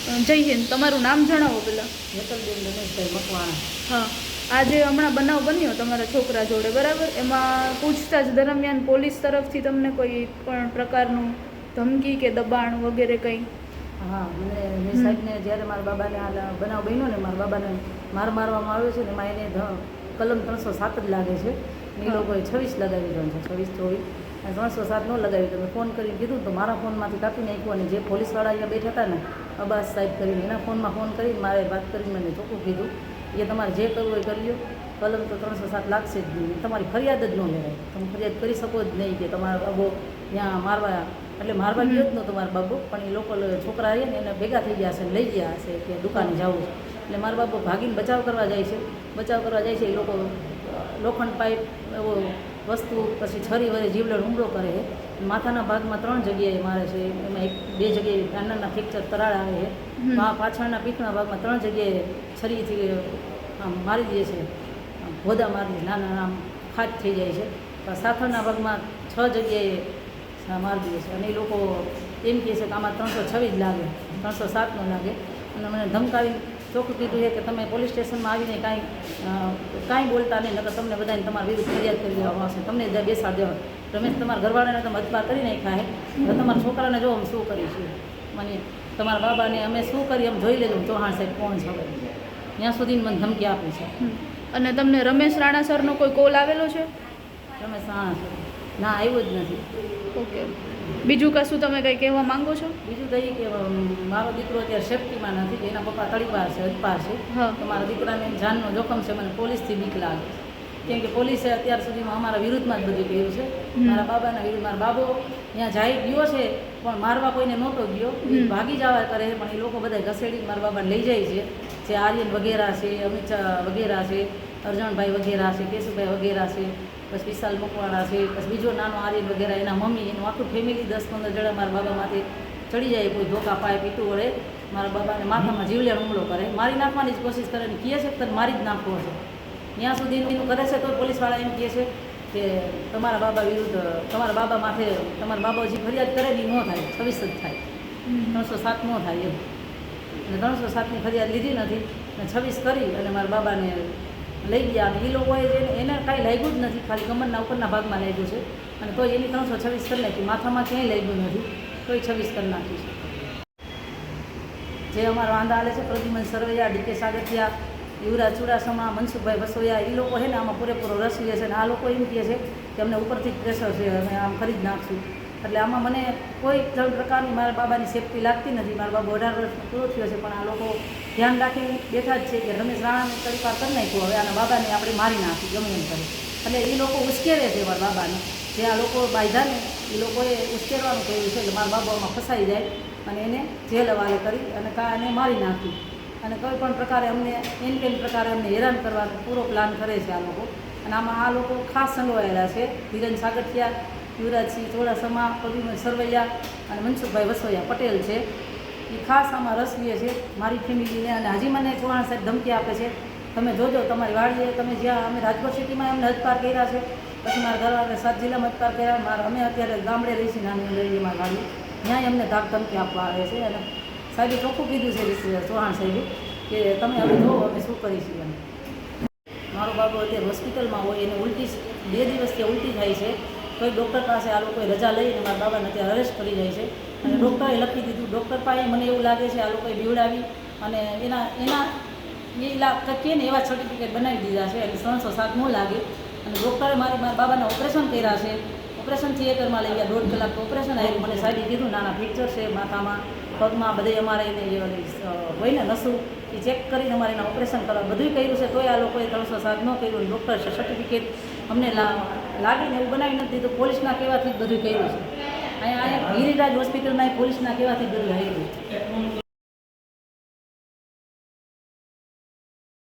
જય હિન્દ. તમારું નામ જણાવો પહેલાં. હેતલબેન રમેશભાઈ મકવાણા. હા, આજે હમણાં બનાવ બન્યો તમારા છોકરા જોડે, બરાબર? એમાં પૂછતાછ દરમિયાન પોલીસ તરફથી તમને કોઈ પણ પ્રકારનું ધમકી કે દબાણ વગેરે કંઈ? હા, મેં સાહેબને જ્યારે મારા બાબાને આ બનાવ બન્યો ને, મારા બાબાને મારવામાં આવ્યો છે ને, એમાં એને કલમ 307 જ લાગે છે. એ લોકોએ 26 લગાવી દીધો છે, 26 24 અને 307 ન લગાવી. તો મેં ફોન કરીને કીધું તો મારા ફોનમાંથી કાપી નાખ્યું. અને જે પોલીસવાળા અહીંયા બેઠા હતા ને, અબ્બાસ સાહેબ કરીને, એના ફોનમાં ફોન કરીને મારે વાત કરીને મને ચોખ્ખું કીધું એ તમારે જે કરવું હોય કરી લો, કલમ તો 307 લાગશે જ નહીં, તમારી ફરિયાદ જ ન લેવાય, તમે ફરિયાદ કરી શકો જ નહીં કે તમારા બાબો ત્યાં મારવા, એટલે મારવા ગયો જ નહોતો મારા બાબો, પણ એ લોકો છોકરા આવ્યા ને એને ભેગા થઈ ગયા હશે, લઈ ગયા હશે કે દુકાને જવું છે. એટલે મારા બાબો ભાગીને બચાવ કરવા જાય છે. એ લોકો લોખંડ પાઇપ એવો વસ્તુ, પછી છરી વડે જીવલેણ હુમલો કરે છે. માથાના ભાગમાં 3 જગ્યાએ મારે છે, એમાં 2 જગ્યાએ નાના ફ્રેક્ચર તરાડ આવે છે. પાછળના પીઠના ભાગમાં 3 જગ્યાએ છરીથી આમ મારી દે છે, ભોદા મારી દે, નાના આમ ખાટ થઈ જાય છે. સાથળના ભાગમાં 6 જગ્યાએ મારી દે છે. અને એ લોકો એમ કહે છે કે આમાં 326 લાગે, 307 ન લાગે. અને મને ધમકાવી ચોખ્ખું કીધું છે કે તમે પોલીસ સ્ટેશનમાં આવીને કાંઈ બોલતા નહીં, નકર તમને બધાને તમારા વિરુદ્ધ ફરિયાદ કરી દેવામાં આવશે, તમને બેસાડ દેવા. રમેશ તમારા ઘરવાળાને તમે હત્યા કરી નાખ્યા હે, તમારા છોકરાને જો અમે શું કરીશું, મને તમારા બાબાને અમે શું કરી એમ જોઈ લેજો. ચૌહાણ સાહેબ કોણ છે ત્યાં સુધી મને ધમકી આપી છે. અને તમને રમેશ રાણા સરનો કોઈ કોલ આવેલો છે? રમેશ રાણા સર ના, આવ્યો જ નથી. ઓકે, બીજું કશું તમે કંઈ કહેવા માંગો છો? બીજું તો એ કે મારો દીકરો અત્યારે સેફટીમાં નથી, એના પપ્પા તળીપાર છે, હદપાર છે. તો મારા દીકરાને જાનનો જોખમ છે, મને પોલીસથી બીક લાગે છે. કેમ કે પોલીસે અત્યાર સુધીમાં અમારા વિરુદ્ધમાં જ બધું કર્યું છે, મારા બાબાના વિરુદ્ધ. મારા બાબો ત્યાં જાય ગયો છે, પણ મારવા કોઈને નહોતો ગયો, ભાગી જવા કરે છે. પણ એ લોકો બધા ઘસેડી મારા બાબાને લઈ જાય છે. જે આર્યન વગેરે છે, અમિત વગેરે છે, અર્જણભાઈ વગેરે છે, કેશુભાઈ વગેરે છે, પછી વિશાલ મકવાણા છે, પછી બીજો નાનો આર્યન વગેરે, એના મમ્મી, એનું આખું ફેમિલી 10-15 જણા મારા બાબામાંથી ચડી જાય. કોઈ ધોકા પાય, પીટું વળે, મારા બાબાને માથામાં જીવલેણ હુમલો કરે, મારી નાખવાની જ કોશિશ કરે ને કહે છે કે તને મારી જ નાખવો છે. ત્યાં સુધી એનું કરે છે તો પોલીસવાળા એમ કહે છે કે તમારા બાબા વિરુદ્ધ, તમારા બાબા માથે, તમારા બાબા જે ફરિયાદ કરે એ ન થાય, 26 જ થાય, 307 ન થાય એમ. અને 307ની ફરિયાદ લીધી નથી અને 26 કરી અને મારા બાબાને લઈ ગયા. અને એ લોકોએ એને કાંઈ લાગ્યું જ નથી, ખાલી કમરના ઉપરના ભાગમાં લાગ્યું છે. અને તો એની 326 કરી નાખી, માથામાં ક્યાંય લાગ્યું નથી, તોય 26 કરી નાખી છે. જે અમારા વાંધા હાલે છે, પ્રદ્યુમન સરવૈયા, ડીકે સાગઠિયા, યુવરાજ ચુડાસમા, મનસુખભાઈ વસોયા, એ લોકો છે ને આમાં પૂરેપૂરો રસ લે છે. અને આ લોકો એમ કહે છે કે અમને ઉપરથી જ પ્રેશર છે, અમે આમ ખરીદ નાખશું. એટલે આમાં મને કોઈ પ્રકારની મારા બાબાની સેફટી લાગતી નથી. મારા બાબા 18 વર્ષનો પૂરો થયો છે, પણ આ લોકો ધ્યાન રાખીને બેઠા જ છે કે રમેશ રાણાને તરીપાર કરી નાખ્યું, હવે આના બાબાને આપણે મારી નાખી ગમે એમ કરે. એટલે એ લોકો ઉશ્કેરે છે મારા બાબાને, જે આ લોકો બાંધ્યા ને એ લોકોએ ઉશ્કેરવાનું કહ્યું છે. એટલે મારા બાબામાં ફસાઈ જાય અને એને જેલ હવાલે કરી અને એને મારી નાખ્યું. અને કોઈ પણ પ્રકારે અમને એન પ્રકારે અમને હેરાન કરવાનો પૂરો પ્લાન કરે છે આ લોકો. અને આમાં આ લોકો ખાસ સંડોવાયેલા છે, ધીરજ સાગઠિયા, યુવરાજસિંહ ચોડાસમા, પ્રદ્યુમન સરવૈયા અને મનસુખભાઈ વસોયા પટેલ છે. એ ખાસ આમાં રસ લે છે મારી ફેમિલીને. અને હજી મને ચૌહાણ સાહેબ ધમકી આપે છે, તમે જોજો તમારી વાડીએ, તમે જ્યાં અમે રાજકોટ સિટીમાં એમને હદપાર કર્યા છે, પછી મારા ઘરવાળાને 7 જિલ્લામાં હદપાર કર્યા. અમે અત્યારે ગામડે રહીશું, નાની રહીએ મારી વાડી, ત્યાંય અમને ધમકી આપવા આવે છે. અને સાહેબે ચોખ્ખું કીધું છે ચૌહાણ સાહેબે કે તમે હવે જો અમે શું કરીશું એમ. મારો બાબો અત્યારે હોસ્પિટલમાં હોય, એને ઉલટી 2 દિવસથી ઉલટી થાય છે. કોઈ ડૉક્ટર પાસે આ લોકોએ રજા લઈને મારા બાબાને અત્યારે અરેસ્ટ કરી જાય છે. અને ડૉક્ટરે લખી દીધું, ડૉક્ટર પાસે મને એવું લાગે છે આ લોકોએ બીવડાવી અને એના કહે ને એવા સર્ટિફિકેટ બનાવી દીધા છે, એટલે 307 ન લાગે. અને ડૉક્ટરે મારા બાબાના ઓપરેશન કર્યા છે, ઓપરેશન થિયેટરમાં લઈ ગયા, 1.5 કલાક ઓપરેશન આવ્યું. મને સાહેબે કીધું નાના ફ્રેક્ચર છે માથામાં, પગમાં, બધે અમારે એને હોય ને નસું એ ચેક કરીને અમારે એના ઓપરેશન કરવા બધું કર્યું છે. તોય આ લોકોએ 307 ન કર્યું. ડૉક્ટર સર્ટિફિકેટ અમને લાગીને એવું બનાવી નથી દીધું, પોલીસના કહેવાથી જ બધું કર્યું છે. અહીંયા ગિરિરાજ હોસ્પિટલમાં પોલીસના કહેવાથી જ બધું આવ્યું.